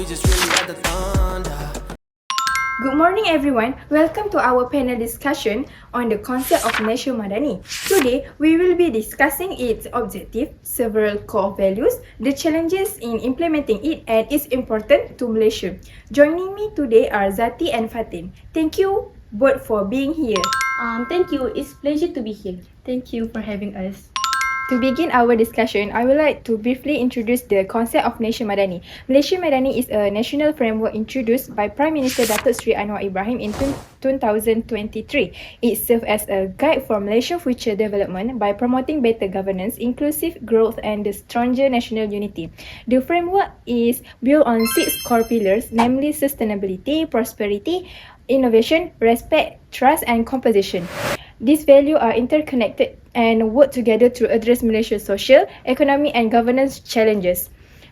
we just really got the thunder. Good morning everyone, welcome to our panel discussion on the concept of Malaysia Madani. Today, we will be discussing its objective, several core values, the challenges in implementing it and its importance to Malaysia. Joining me today are Zati and Fatin. Thank you both for being here. Thank you, it's a pleasure to be here. Thank you for having us. To begin our discussion, I would like to briefly introduce the concept of Malaysia Madani. Malaysia Madani is a national framework introduced by Prime Minister Datuk Seri Anwar Ibrahim in 2023. It serves as a guide for Malaysia's future development by promoting better governance, inclusive growth and the stronger national unity. The framework is built on 6 core pillars, namely sustainability, prosperity, innovation, respect, trust and composition. These values are interconnected and work together to address Malaysia's social, economic and governance challenges.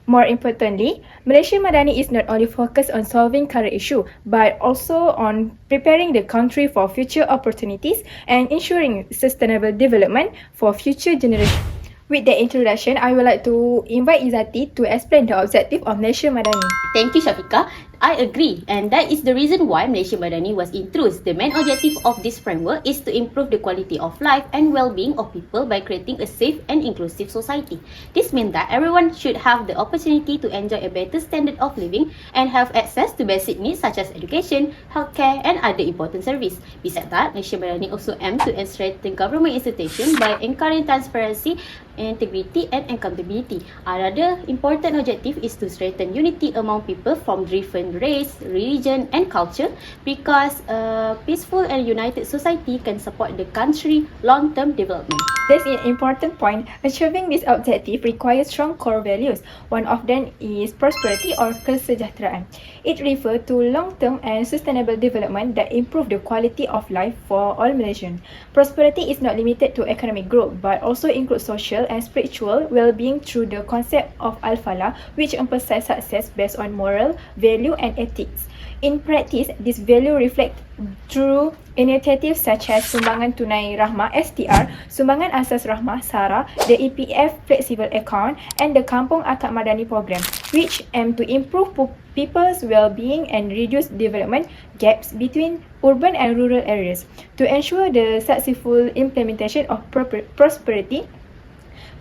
More importantly, Malaysia Madani is not only focused on solving current issues, but also on preparing the country for future opportunities and ensuring sustainable development for future generations. With that introduction, I would like to invite IZZATI to explain the objective of Malaysia Madani. Thank you, SYAFIQAH. I agree, and that is the reason why Malaysia Madani was introduced. The main objective of this framework is to improve the quality of life and well-being of people by creating a safe and inclusive society. This means that everyone should have the opportunity to enjoy a better standard of living and have access to basic needs such as education, healthcare, and other important services. Besides that, Malaysia Madani also aims to strengthen government institutions by encouraging transparency, integrity, and accountability. Another important objective is to strengthen unity among people from different race, religion and culture because a peaceful and united society can support the country's long-term development. That's an important point. Achieving this objective requires strong core values. One of them is prosperity or kesejahteraan. It refers to long-term and sustainable development that improve the quality of life for all Malaysians. Prosperity is not limited to economic growth but also includes social and spiritual well-being through the concept of al-falah, which emphasizes success based on moral, value and ethics. In practice, this value reflect through initiatives such as Sumbangan Tunai Rahmah (STR), Sumbangan Asas Rahmah (SARA), the EPF Flexible Account and the Kampung Akad Madani program, which aim to improve people's well-being and reduce development gaps between urban and rural areas. To ensure the successful implementation of prosperity,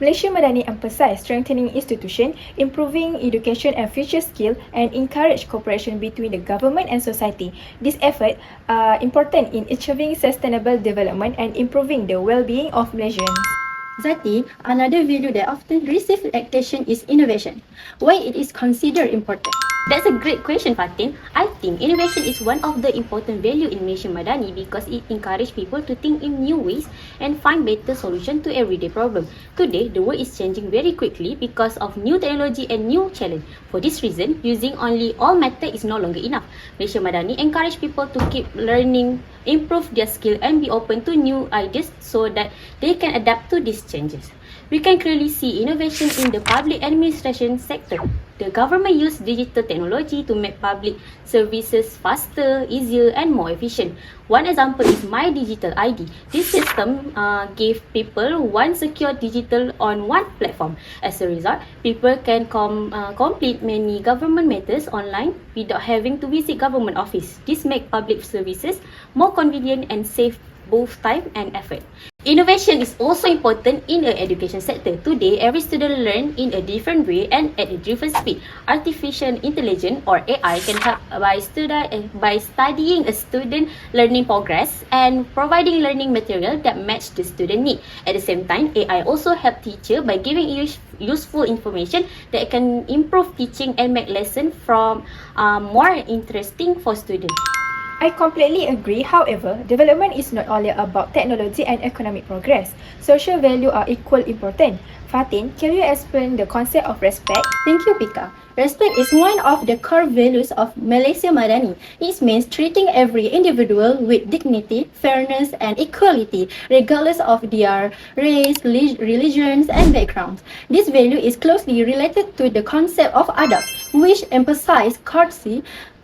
Malaysia Madani emphasise strengthening institutions, improving education and future skills, and encourage cooperation between the government and society. These efforts are important in achieving sustainable development and improving the well-being of Malaysians. Zati, another value that often receives attention is innovation. Why it is considered important? That's a great question, Fatin. I think innovation is one of the important value in Malaysia Madani because it encourages people to think in new ways and find better solutions to everyday problems. Today, the world is changing very quickly because of new technology and new challenge. For this reason, using only old method is no longer enough. Malaysia Madani encourage people to keep learning, improve their skill and be open to new ideas so that they can adapt to these changes. We can clearly see innovation in the public administration sector. The government uses digital technology to make public services faster, easier and more efficient. One example is My Digital ID. This system gives people one secure digital on one platform. As a result, people can complete many government matters online without having to visit government office. This makes public services more convenient and save both time and effort. Innovation is also important in the education sector. Today, every student learns in a different way and at a different speed. Artificial intelligence or AI can help by studying a student learning progress and providing learning material that match the student need. At the same time, AI also help teacher by giving useful information that can improve teaching and make lesson from more interesting for students. I completely agree. However, development is not only about technology and economic progress. Social values are equally important. Fatin, can you explain the concept of respect? Thank you, Pika. Respect is one of the core values of Malaysia Madani. It means treating every individual with dignity, fairness and equality, regardless of their race, religions and backgrounds. This value is closely related to the concept of adab, which emphasizes courtesy,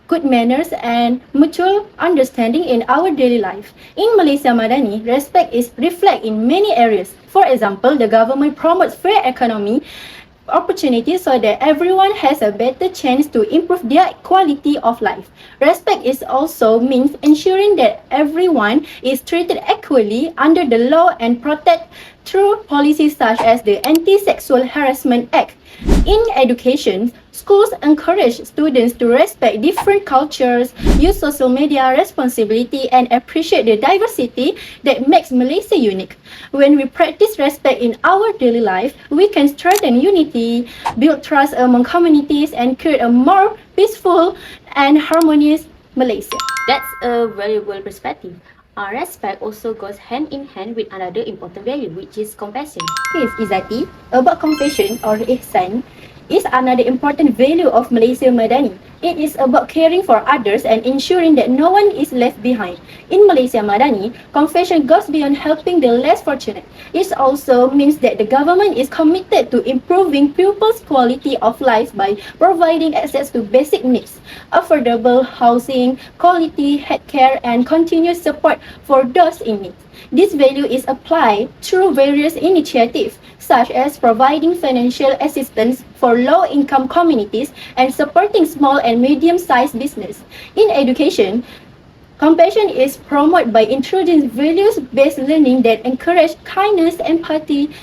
good manners and mutual understanding in our daily life. In Malaysia Madani, respect is reflected in many areas. For example, the government promotes fair economy opportunities so that everyone has a better chance to improve their quality of life. Respect is also means ensuring that everyone is treated equally under the law and protected through policies such as the Anti-Sexual Harassment Act. In education, schools encourage students to respect different cultures, use social media responsibly, and appreciate the diversity that makes Malaysia unique. When we practice respect in our daily life, we can strengthen unity, build trust among communities, and create a more peaceful and harmonious Malaysia. That's a valuable perspective. Respect also goes hand in hand with another important value, which is compassion. Is Izzati about compassion or ihsan is another important value of Malaysia Madani. It is about caring for others and ensuring that no one is left behind. In Malaysia Madani, compassion goes beyond helping the less fortunate. It also means that the government is committed to improving pupils' quality of life by providing access to basic needs, affordable housing, quality healthcare, and continuous support for those in need. This value is applied through various initiatives, such as providing financial assistance for low-income communities and supporting small and medium-sized business. In education, compassion is promoted by introducing values-based learning that encourage kindness, empathy,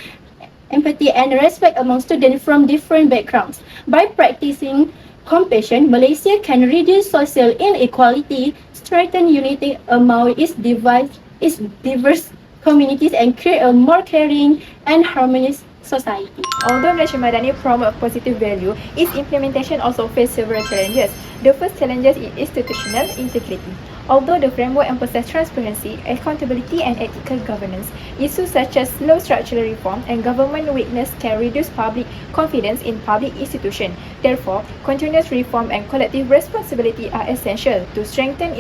and respect among students from different backgrounds. By practicing compassion, Malaysia can reduce social inequality, strengthen unity among its diverse communities, and create a more caring and harmonious society. Although Malaysia Madani promotes positive value, its implementation also faces several challenges. The first challenge is institutional integrity. Although the framework emphasizes transparency, accountability, and ethical governance, issues such as slow structural reform and government weakness can reduce public confidence in public institutions. Therefore, continuous reform and collective responsibility are essential to strengthen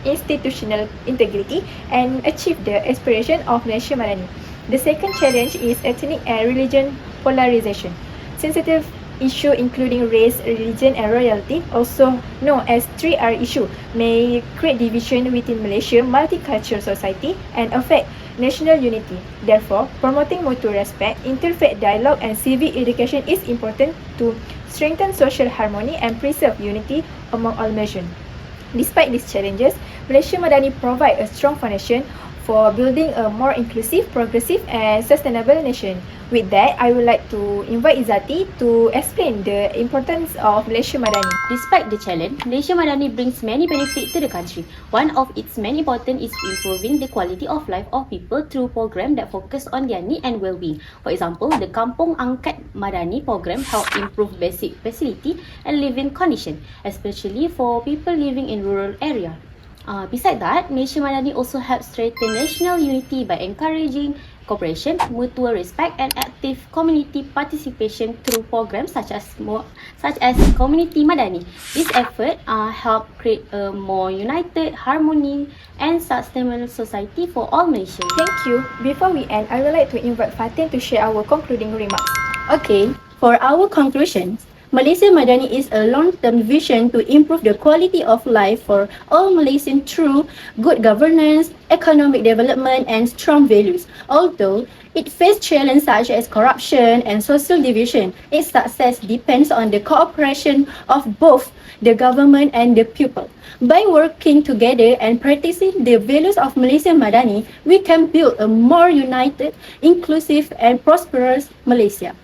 institutional integrity and achieve the aspiration of Malaysia Madani. The second challenge is ethnic and religion polarization. Sensitive issues including race, religion, and royalty, also known as 3R issue, may create division within Malaysia's multicultural society and affect national unity. Therefore, promoting mutual respect, interfaith dialogue, and civic education is important to strengthen social harmony and preserve unity among all Malaysians. Despite these challenges, Malaysia Madani provides a strong foundation for building a more inclusive, progressive, and sustainable nation. With that, I would like to invite Izzati to explain the importance of Malaysia Madani. Despite the challenge, Malaysia Madani brings many benefits to the country. One of its main important is improving the quality of life of people through programs that focus on their need and well-being. For example, the Kampung Angkat Madani program help improve basic facility and living condition, especially for people living in rural area. Besides that, Malaysia Madani also helps strengthen national unity by encouraging cooperation, mutual respect, and active community participation through programs such as Community Madani. This effort help create a more united, harmony, and sustainable society for all Malaysians. Thank you. Before we end, I would like to invite Fatin to share our concluding remarks. Okay, for our conclusions, Malaysia Madani is a long-term vision to improve the quality of life for all Malaysians through good governance, economic development, and strong values. Although it faces challenges such as corruption and social division, its success depends on the cooperation of both the government and the people. By working together and practicing the values of Malaysia Madani, we can build a more united, inclusive, and prosperous Malaysia.